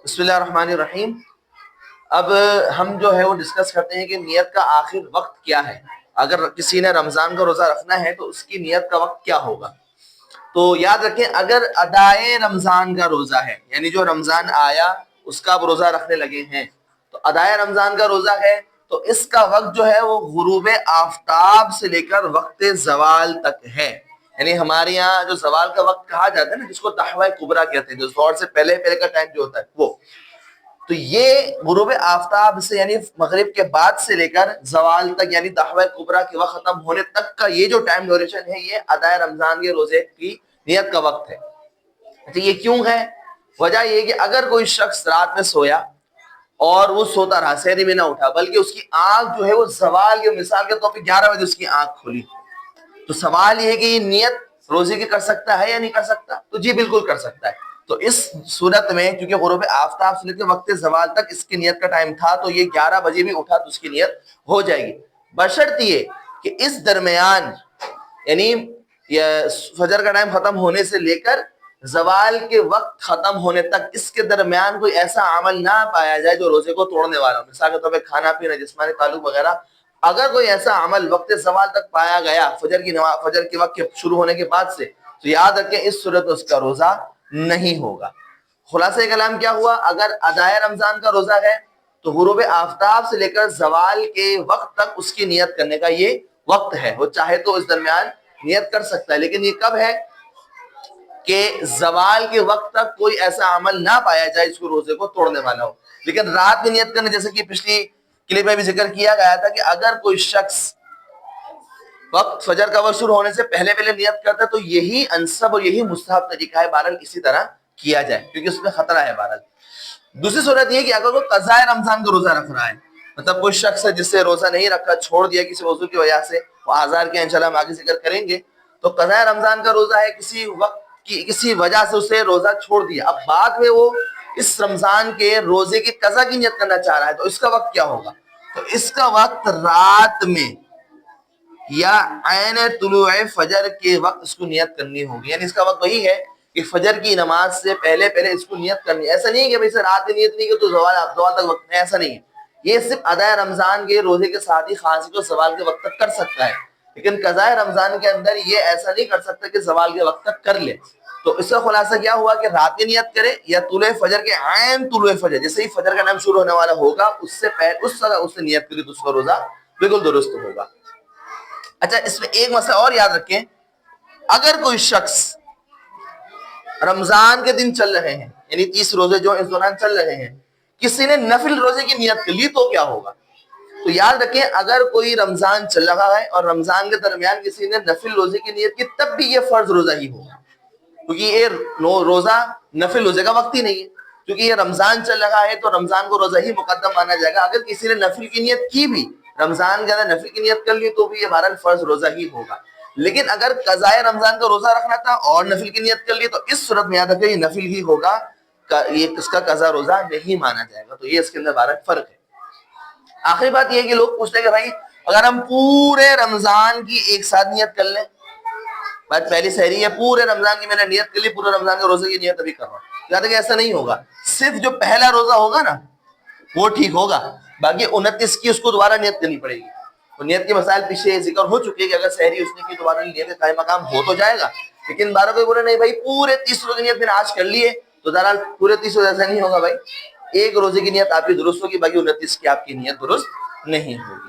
بسم اللہ الرحمن الرحیم۔ اب ہم جو ہے وہ ڈسکس کرتے ہیں کہ نیت کا آخر وقت کیا ہے۔ اگر کسی نے رمضان کا روزہ رکھنا ہے تو اس کی نیت کا وقت کیا ہوگا؟ تو یاد رکھیں، اگر ادائے رمضان کا روزہ ہے، یعنی جو رمضان آیا اس کا آپ روزہ رکھنے لگے ہیں، تو ادائے رمضان کا روزہ ہے تو اس کا وقت جو ہے وہ غروب آفتاب سے لے کر وقت زوال تک ہے۔ یعنی ہمارے یہاں جو زوال کا وقت کہا جاتا ہے نا، جس کو تحویٰ کبریٰ کہتے ہیں، جو زور سے پہلے کا ٹائم جو ہوتا ہے وہ، تو یہ غروب آفتاب سے یعنی مغرب کے بعد سے لے کر زوال تک، یعنی تحویٰ کبریٰ کے وقت ختم ہونے تک کا یہ جو ٹائم ڈیوریشن ہے، یہ ادائے رمضان کے روزے کی نیت کا وقت ہے۔ اچھا، یہ کیوں ہے؟ وجہ یہ کہ اگر کوئی شخص رات میں سویا اور وہ سوتا رہا، سحری میں نہ اٹھا، بلکہ اس کی آنکھ جو ہے وہ زوال کے مثال کے طور پہ 11 بجے اس کی آنکھ کھلی، تو سوال یہ ہے کہ یہ نیت روزے کی کر سکتا ہے یا نہیں کر سکتا؟ تو جی بالکل کر سکتا ہے۔ تو اس صورت میں کیونکہ غروب آفتاب سے لے کے وقت زوال تک اس کی نیت کا ٹائم تھا، تو یہ 11 بجے بھی اٹھا تو اس کی نیت ہو جائے گی، بشرط یہ کہ اس درمیان یعنی فجر کا ٹائم ختم ہونے سے لے کر زوال کے وقت ختم ہونے تک اس کے درمیان کوئی ایسا عمل نہ پایا جائے جو روزے کو توڑنے والا ہو، مثال کے طور پہ کھانا پینا، جسمانی تعلق وغیرہ۔ اگر کوئی ایسا عمل وقت زوال تک پایا گیا فجر کے وقت کے شروع ہونے کے بعد سے، تو یاد رکھیں اس صورت میں اس کا روزہ نہیں ہوگا۔ خلاصہ کلام کیا ہوا؟ اگر ادائے رمضان کا روزہ ہے تو غروب آفتاب سے لے کر زوال کے وقت تک اس کی نیت کرنے کا یہ وقت ہے، وہ چاہے تو اس درمیان نیت کر سکتا ہے، لیکن یہ کب ہے کہ زوال کے وقت تک کوئی ایسا عمل نہ پایا جائے اس کو روزے کو توڑنے والا ہو۔ لیکن رات میں نیت کرنے، جیسے کہ پچھلی کلپ میں بھی ذکر کیا گیا تھا کہ اگر کوئی شخص وقت فجر کا وقت شروع ہونے سے پہلے نیت کرتا ہے تو یہی انسب اور یہی مستحب طریقہ ہے، بہرحال اسی طرح کیا جائے کیونکہ اس میں خطرہ ہے۔ بہرحال دوسری صورت یہ کہ اگر کوئی قضائے رمضان کا روزہ رکھ رہا ہے، مطلب کوئی شخص ہے جس سے روزہ نہیں رکھا، چھوڑ دیا کسی وضو کی وجہ سے، وہ آزار کے انشاءاللہ ہم آگے ذکر کریں گے، تو قضائے رمضان کا روزہ ہے، کسی وقت کی کسی وجہ سے اسے روزہ چھوڑ دیا، اب بعد میں وہ اس رمضان کے روزے کی قضا کی نیت کرنا چاہ رہا ہے، تو اس کا وقت کیا ہوگا؟ تو اس کا وقت رات میں یا عین طلوع فجر کے وقت اس کو نیت کرنی ہوگی، یعنی اس کا وقت وہی ہے کہ فجر کی نماز سے پہلے اس کو نیت کرنی ہے۔ ایسا نہیں ہے کہ بھئی سے رات میں نیت نہیں کہ تو زوال تک وقت ہے، ایسا نہیں ہے۔ یہ صرف ادائے رمضان کے روزے کے ساتھ ہی خاصی کو زوال کے وقت تک کر سکتا ہے، لیکن قضائے رمضان کے اندر یہ ایسا نہیں کر سکتا کہ زوال کے وقت تک کر لے۔ تو اس کا خلاصہ کیا ہوا کہ رات میں نیت کرے یا طلوع فجر کے عین طلوع فجر، جیسے ہی فجر کا ٹائم شروع ہونے والا ہوگا اس سے پہلے اس طرح اس سے نیت کرے تو اس کا روزہ بالکل درست ہوگا۔ اچھا، اس میں ایک مسئلہ اور یاد رکھیں، اگر کوئی شخص رمضان کے دن چل رہے ہیں، یعنی 30 روزے جو اس دوران چل رہے ہیں، کسی نے نفل روزے کی نیت کر لی تو کیا ہوگا؟ تو یاد رکھیں، اگر کوئی رمضان چل رہا ہے اور رمضان کے درمیان کسی نے نفل روزے کی نیت کی، تب بھی یہ فرض روزہ ہی ہوگا، کیونکہ یہ روزہ نفل روزے کا وقت ہی نہیں ہے، کیونکہ یہ رمضان چل رہا ہے تو رمضان کو روزہ ہی مقدم مانا جائے گا۔ اگر کسی نے نفل کی نیت کی بھی، رمضان کے اندر نفل کی نیت کر لی، تو بھی یہ بہرحال فرض روزہ ہی ہوگا۔ لیکن اگر قضائے رمضان کا روزہ رکھنا تھا اور نفل کی نیت کر لی تو اس صورت میں یاد رکھیں یہ نفل ہی ہوگا، یہ اس کا قضا روزہ نہیں مانا جائے گا۔ تو یہ اس کے اندر بہرحال فرق ہے۔ آخری بات یہ ہے کہ لوگ پوچھتے ہیں کہ بھائی اگر ہم پورے رمضان کی ایک ساتھ نیت کر لیں، بات پہلی سحری ہے، پورے رمضان کی میں نے نیت کر لی، پورے رمضان کے روزے کی نیت ابھی کر رہا ہوں، یاد ہے کہ ایسا نہیں ہوگا۔ صرف جو پہلا روزہ ہوگا نا وہ ٹھیک ہوگا، باقی 29 کی اس کو دوبارہ نیت کرنی پڑے گی۔ تو نیت کے مسائل پیچھے ذکر ہو چکے ہیں کہ اگر سحری اس نے کی دوبارہ نیت قائم مقام ہو تو جائے گا، لیکن بارہ کوئی بولے نہیں بھائی پورے 30 روزے کی نیت میں نے آج کر لی ہے، تو بہرحال پورے 30 روزے ایسا نہیں ہوگا بھائی، ایک روزے کی نیت آپ کی درست ہوگی، باقی 29 کی آپ کی نیت درست نہیں ہوگی۔